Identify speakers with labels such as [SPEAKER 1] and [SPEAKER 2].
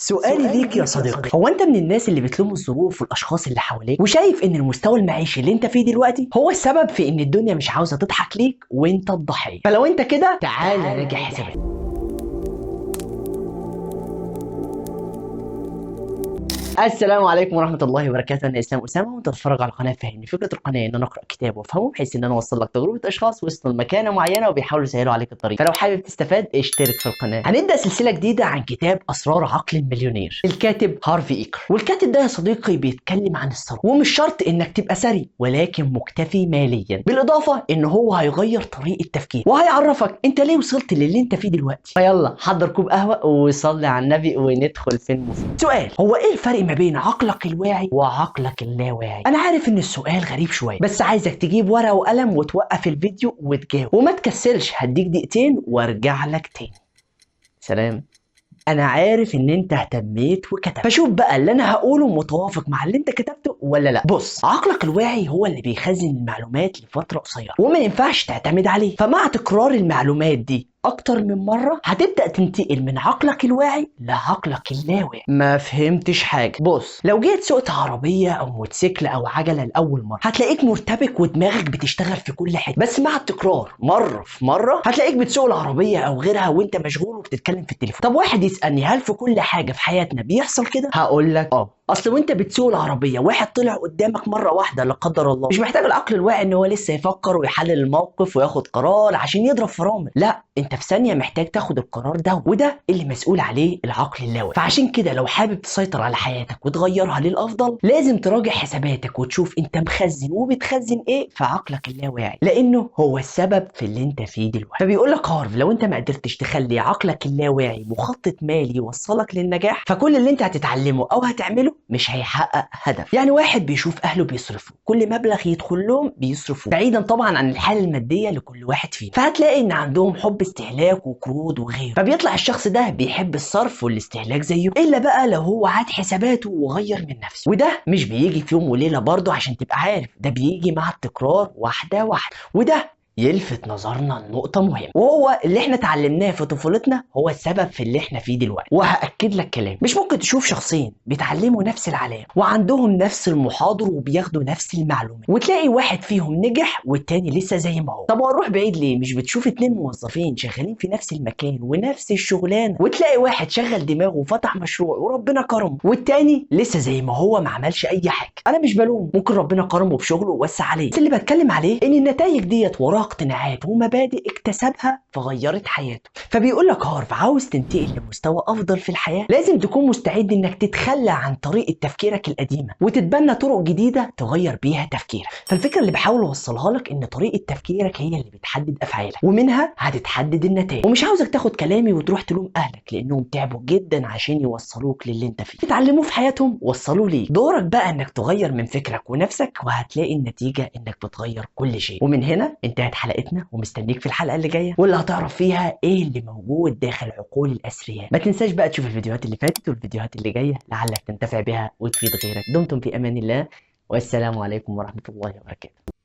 [SPEAKER 1] سؤالي ليك يا صديقي، هو انت من الناس اللي بتلوم الظروف والاشخاص اللي حواليك وشايف ان المستوى المعيشي اللي انت فيه دلوقتي هو السبب في ان الدنيا مش عاوزه تضحك ليك وانت الضحيه؟ فلو انت كده تعالى راجع حساباتك. السلام عليكم ورحمة الله وبركاته. أنا إسلام أسامة وأنت تتفرج على قناة فهمني. فكرة القناة إن أنا أقرأ كتاب وأفهمه بحيث إن أنا أوصل لك تجربة أشخاص وصلوا لمكانة معينة وبيحاولوا يسهلوا عليك الطريق. فلو حابب تستفاد اشترك في القناة. هنبدأ سلسلة جديدة عن كتاب أسرار عقل المليونير الكاتب هارفي إيكر. والكاتب ده يا صديقي بيتكلم عن الثروة، ومش شرط إنك تبقى ثري ولكن مكتفي ماليا، بالإضافة إن هو هيغير طريقة تفكيرك وهيعرفك أنت ليه وصلت للي أنت فيه دلوقتي. فيلا حضر كوب قهوة وصلي على النبي وندخل في المفيد. سؤال: هو إيه الفرق ما بين عقلك الواعي وعقلك اللاواعي؟ انا عارف ان السؤال غريب شويه، بس عايزك تجيب ورقه وقلم وتوقف الفيديو وتجاوب، وما تكسلش. هديك دقيقتين وارجع لك تاني. سلام. انا عارف ان انت اهتميت وكتبت، فشوف بقى اللي انا هقوله متوافق مع اللي انت كتبته ولا لا. بص، عقلك الواعي هو اللي بيخزن المعلومات لفتره قصيره وما ينفعش تعتمد عليه، فمع تكرار المعلومات دي اكتر من مره هتبدا تنتقل من عقلك الواعي لعقلك اللاواعي. ما فهمتش حاجه. بص، لو جيت سوقت عربيه او موتوسيكل او عجله لاول مره هتلاقيك مرتبك ودماغك بتشتغل في كل حته، بس مع التكرار مره في مره هتلاقيك بتسوق العربيه او غيرها وانت مشغول وبتتكلم في التليفون. طب واحد يسالني هل في كل حاجه في حياتنا بيحصل كده؟ هقول لك اصل وانت بتسوق العربيه واحد طلع قدامك مره واحده لا قدر الله، مش محتاج العقل الواعي ان هو لسه يفكر ويحلل الموقف وياخد قرار عشان يضرب فرامل. لا، انت في ثانيه محتاج تاخد القرار ده، وده اللي مسؤول عليه العقل اللاواعي. فعشان كده لو حابب تسيطر على حياتك وتغيرها للافضل لازم تراجع حساباتك وتشوف انت مخزن وبتخزن ايه في عقلك اللاواعي، لانه هو السبب في اللي انت فيه دلوقتي. فبيقول لك هارف: لو انت ما قدرتش تخلي عقلك اللاواعي مخطط مالي يوصلك للنجاح فكل اللي انت هتتعلمه او هتعمله مش هيحقق هدف. يعني واحد بيشوف اهله بيصرفوا، كل مبلغ يدخل لهم بيصرفوه، بعيدا طبعا عن الحاله الماديه لكل واحد فينا، فهتلاقي ان عندهم حب استهلاك وقروض وغيره، فبيطلع الشخص ده بيحب الصرف والاستهلاك زيه، الا بقى لو هو عاد حساباته وغير من نفسه. وده مش بيجي في يوم وليله برضه عشان تبقى عارف، ده بيجي مع التكرار واحده واحده. وده يلفت نظرنا لنقطة مهمة، وهو اللي احنا اتعلمناه في طفولتنا هو السبب في اللي احنا فيه دلوقتي. وهأكد لك كلام، مش ممكن تشوف شخصين بيتعلموا نفس العلام وعندهم نفس المحاضر وبياخدوا نفس المعلومات وتلاقي واحد فيهم نجح والتاني لسه زي ما هو. طب هنروح بعيد ليه؟ مش بتشوف اتنين موظفين شغالين في نفس المكان ونفس الشغلانة وتلاقي واحد شغل دماغه وفتح مشروع وربنا كرمه والتاني لسه زي ما هو ما عملش اي حاجة؟ انا مش بلوم، ممكن ربنا كرمه بشغله ووسع عليه، بس اللي بتكلم عليه ان النتائج ديت وراها اقتناعات ومبادئ اكتسبها فغيرت حياته. فبيقول لك هارف: عاوز تنتقل لمستوى افضل في الحياه لازم تكون مستعد انك تتخلى عن طريقه تفكيرك القديمه وتتبنى طرق جديده تغير بيها تفكيرك. فالفكره اللي بحاول اوصلها لك ان طريقه تفكيرك هي اللي بتحدد افعالك ومنها هتتحدد النتائج. ومش عاوزك تاخد كلامي وتروح تلوم اهلك لانهم تعبوا جدا عشان يوصلوك للي انت فيه، اتعلموه في حياتهم وصلوا ليك. دورك بقى انك تغير من فكرك ونفسك وهتلاقي النتيجه انك بتغير كل شيء. ومن هنا انتهت حلقتنا ومستنيك في الحلقه اللي جايه واللي هتعرف فيها ايه اللي موجود داخل عقول الاثرياء. ما تنساش بقى تشوف الفيديوهات اللي فاتت والفيديوهات اللي جايه لعلك تنتفع بها وتفيد غيرك. دمتم في امان الله والسلام عليكم ورحمه الله وبركاته.